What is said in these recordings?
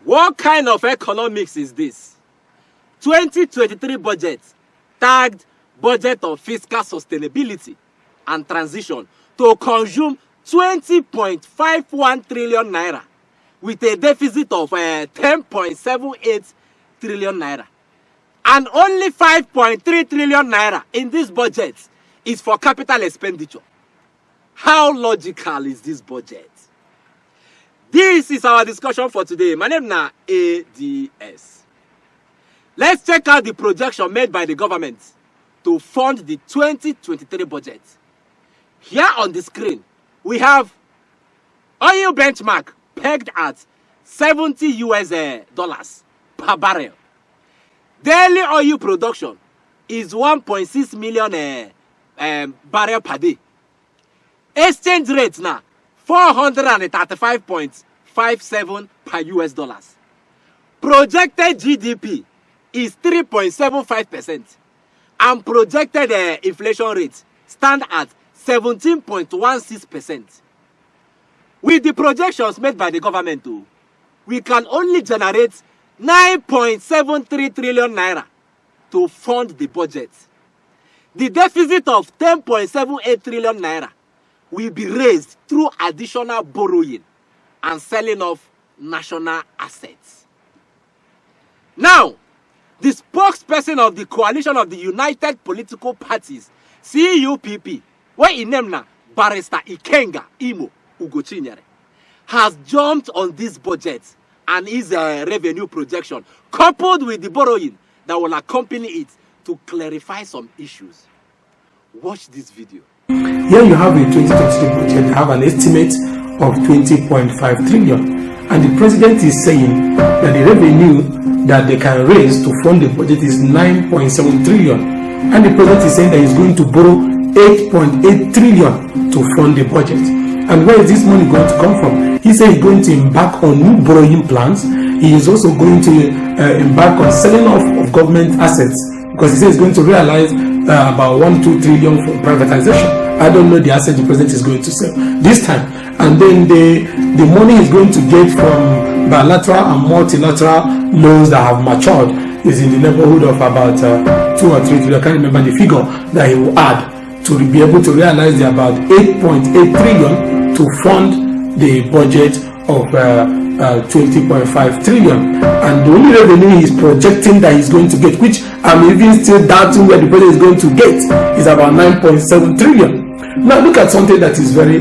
What kind of economics is this? 2023 budget tagged budget of fiscal sustainability and transition to consume 20.51 trillion naira with a deficit of 10.78 trillion naira. And only 5.3 trillion naira in this budget is for capital expenditure. How logical is this budget? This is our discussion for today. My name is ADS. Let's check out the projection made by the government to fund the 2023 budget. Here on the screen, we have oil benchmark pegged at $70 per barrel. Daily oil production is 1.6 million barrel per day. Exchange rate now 435.57 per US dollars. Projected GDP is 3.75%, and projected inflation rate stand at 17.16%. With the projections made by the government, we can only generate 9.73 trillion naira to fund the budget. The deficit of 10.78 trillion naira will be raised through additional borrowing and selling of national assets. Now, the spokesperson of the coalition of the United Political Parties, CUPP, where in name now Barrister Ikenga Imo Ugochinyere, has jumped on this budget and his revenue projection, coupled with the borrowing that will accompany it, to clarify some issues. Watch this video. Here you have a 2023 budget, you have an estimate of 20.5 trillion, and the president is saying that the revenue that they can raise to fund the budget is 9.7 trillion, and the president is saying that he's going to borrow 8.8 trillion to fund the budget. And where is this money going to come from? He said he's going to embark on new borrowing plans. He is also going to embark on selling off of government assets, because he says he's going to realize about 1-2 trillion for privatization. I don't know the asset the president is going to sell this time. And then the money he's going to get from bilateral and multilateral loans that have matured is in the neighborhood of about 2 or 3 trillion. I can't remember the figure that he will add to be able to realize the about 8.8 trillion to fund the budget of 20.5 trillion. And the only revenue he's projecting that he's going to get, which I'm even still doubting where the budget is going to get, is about 9.7 trillion. Now look at something that is very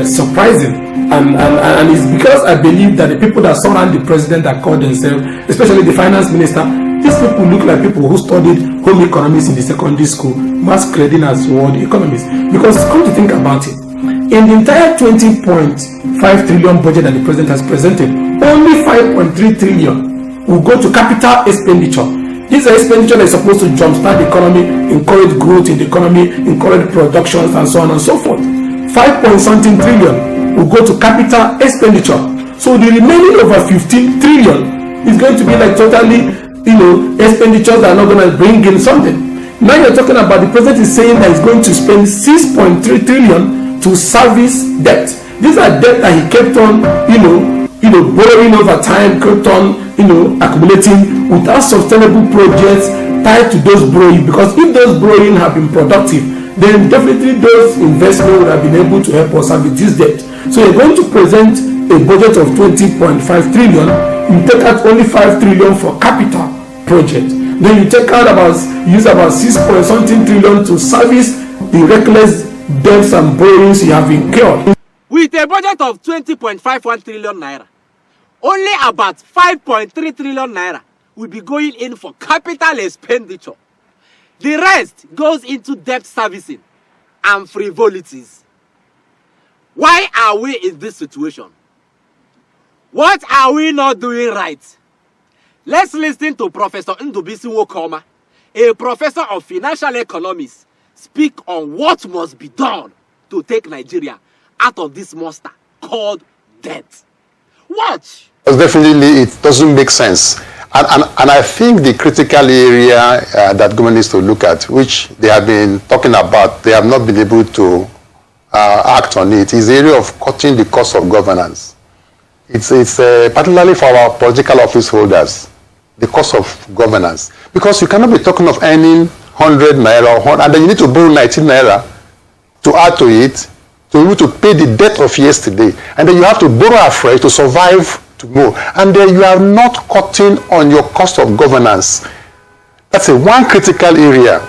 surprising, and it's because I believe that the people that surround the president that call themselves, especially the finance minister, these people look like people who studied home economics in the secondary school, masquerading as world economists. Because come to think about it, in the entire 20.5 trillion budget that the president has presented, only 5.3 trillion will go to capital expenditure. This is expenditure that is supposed to jumpstart the economy, encourage growth in the economy, encourage productions, and so on and so forth. 5.something trillion will go to capital expenditure. So the remaining over 15 trillion is going to be like totally, expenditures that are not going to bring in something. Now you're talking about the president is saying that he's going to spend 6.3 trillion to service debt. These are debt that he kept on, borrowing over time, kept on, accumulating without sustainable projects tied to those borrowing. Because if those borrowing have been productive, then definitely those investments would have been able to help us service this debt. So you're going to present a budget of 20.5 trillion. You take out only 5 trillion for capital project. Then you take out use about 6.something trillion to service the reckless debts and borrowings you have incurred. With a budget of 20.51 trillion naira, only about 5.3 trillion naira will be going in for capital expenditure. The rest goes into debt servicing and frivolities. Why are we in this situation? What are we not doing right? Let's listen to Professor Ndubisi Wokoma, a professor of financial economics, speak on what must be done to take Nigeria out of this monster called debt. Watch. Definitely, it doesn't make sense. And I think the critical area that government needs to look at, which they have been talking about, they have not been able to act on it, is the area of cutting the cost of governance. it's particularly for our political office holders, the cost of governance. Because you cannot be talking of earning 100 naira, and then you need to borrow 19 naira to add to it, to be able to pay the debt of yesterday. And then you have to borrow afresh to survive tomorrow. And then you are not cutting on your cost of governance. That's one critical area.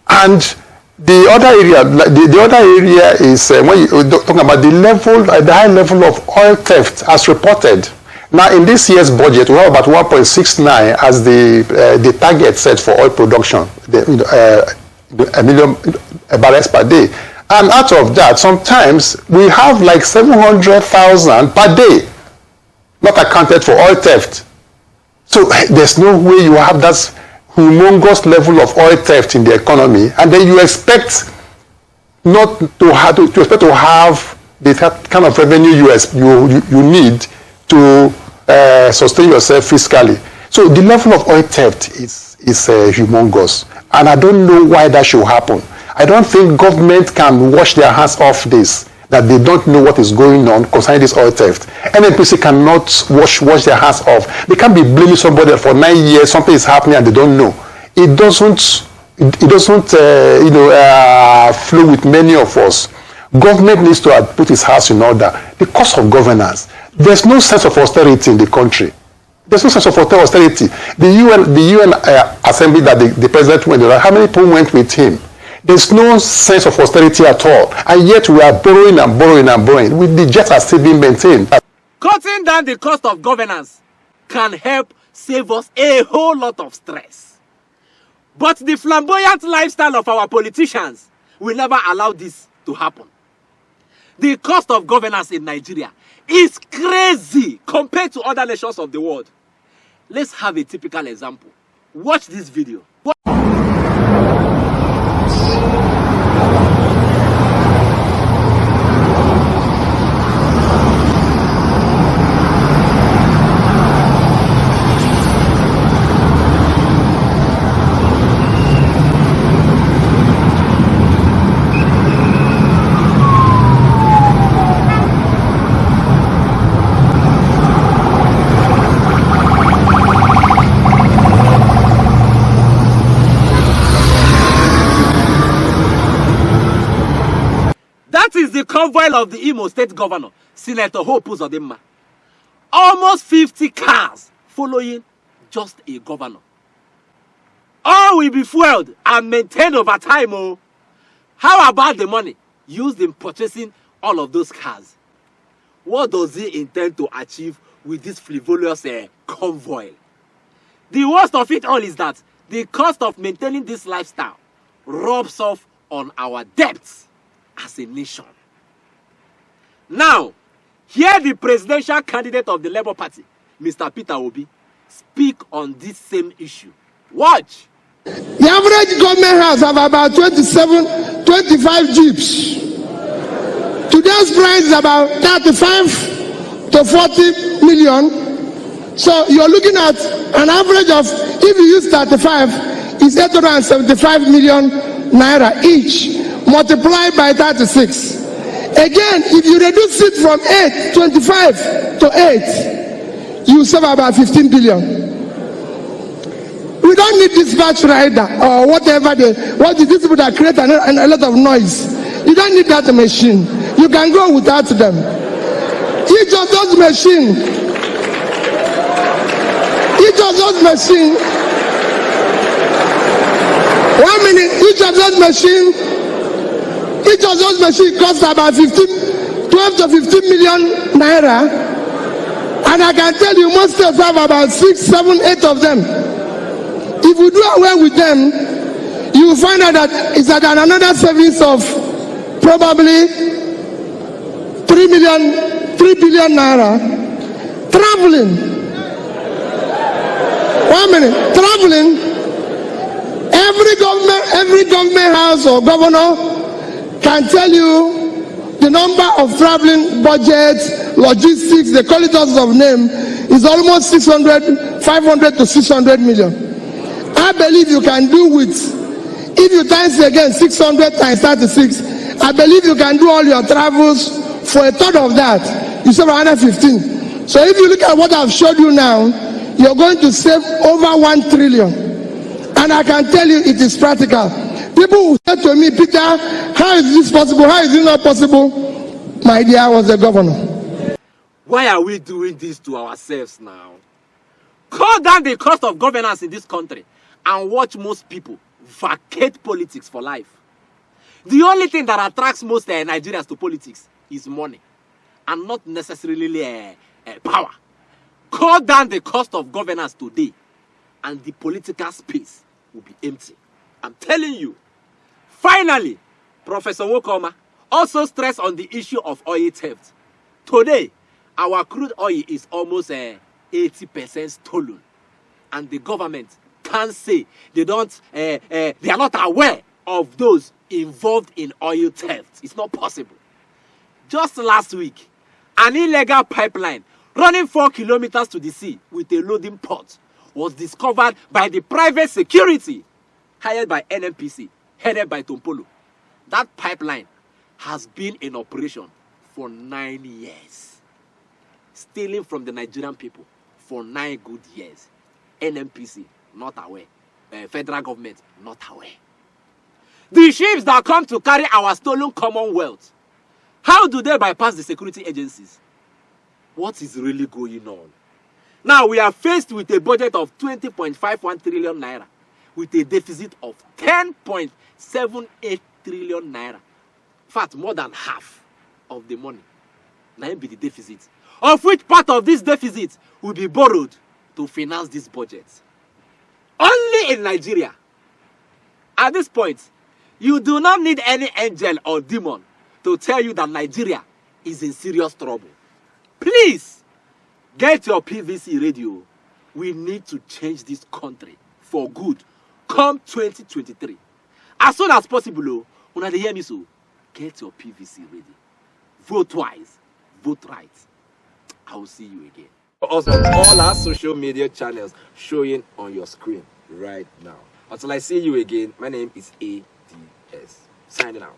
And the other area, the other area is when you're talking about the high level of oil theft as reported. Now, in this year's budget, we have about 1.69 as the target set for oil production, a million barrels per day. And out of that, sometimes we have like 700,000 per day not accounted for oil theft. So there's no way you have that humongous level of oil theft in the economy, and then you expect not to have the kind of revenue you need to sustain yourself fiscally. So the level of oil theft is humongous, and I don't know why that should happen. I don't think government can wash their hands off this, that they don't know what is going on concerning this oil theft. NNPC cannot wash their hands off. They can't be blaming somebody for 9 years, something is happening and they don't know. It doesn't flow with many of us. Government needs to put its house in order. The cost of governance. There's no sense of austerity in the country. There's no sense of austerity. The UN assembly that the president went to, how many people went with him? There's no sense of austerity at all. And yet we are borrowing and borrowing and borrowing. The debts are still being maintained. Cutting down the cost of governance can help save us a whole lot of stress. But the flamboyant lifestyle of our politicians will never allow this to happen. The cost of governance in Nigeria is crazy compared to other nations of the world. Let's have a typical example. Watch this video. That is the convoy of the Imo State Governor, Senator Hope Uzodimma. Almost 50 cars following just a governor. All will be fueled and maintained over time. Oh. How about the money used in purchasing all of those cars? What does he intend to achieve with this frivolous convoy? The worst of it all is that the cost of maintaining this lifestyle rubs off on our debts as a nation. Now, hear the presidential candidate of the Labour Party, Mr. Peter Obi, speak on this same issue. Watch. The average government house have about 25 jeeps. Today's price is about 35 to 40 million. So you're looking at an average of, if you use 35, is 875 million naira each, multiplied by 36. Again, if you reduce it from 25 to 8, you save about 15 billion. We don't need dispatch rider or whatever these people that create a lot of noise. You don't need that machine. You can go without them. Each of those machines, each of those machines cost about 12 to 15 million naira. And I can tell you, most states have about 6, 7, 8 of them. If we do away with them, you will find out that it's at another savings of probably 3 billion naira. Traveling. 1 minute. Traveling. Every government house or governor can tell you the number of traveling budgets, logistics, they call it all sorts of name, is almost 500 to 600 million. I believe you can do with, if you times again 600 times 36, I believe you can do all your travels for a third of that. You save 115. So if you look at what I've showed you now, you're going to save over 1 trillion. And I can tell you it is practical. People who say to me, Peter, how is this possible? How is it not possible? My dear, I was the governor. Why are we doing this to ourselves now? Call down the cost of governance in this country and watch most people vacate politics for life. The only thing that attracts most Nigerians to politics is money and not necessarily power. Call down the cost of governance today and the political space will be empty. I'm telling you. Finally, Professor Wokoma also stressed on the issue of oil theft. Today, our crude oil is almost 80% stolen, and the government can't say they are not aware of those involved in oil theft. It's not possible. Just last week, an illegal pipeline running 4 kilometers to the sea with a loading port was discovered by the private security hired by NNPC, headed by Tompolo. That pipeline has been in operation for 9 years, stealing from the Nigerian people for 9 good years. NNPC not aware, federal government not aware. The ships that come to carry our stolen commonwealth, how do they bypass the security agencies? What is really going on? Now we are faced with a budget of 20.51 trillion naira with a deficit of 10.78 trillion naira. In fact, more than half of the money now be the deficit, of which part of this deficit will be borrowed to finance this budget. Only in Nigeria. At this point, you do not need any angel or demon to tell you that Nigeria is in serious trouble. Please, get your PVC radio. We need to change this country for good come 2023. As soon as possible, when they hear me so, get your PVC ready. Vote wise, vote right. I will see you again. Also, all our social media channels showing on your screen right now. Until I see you again, my name is ADS. Signing out.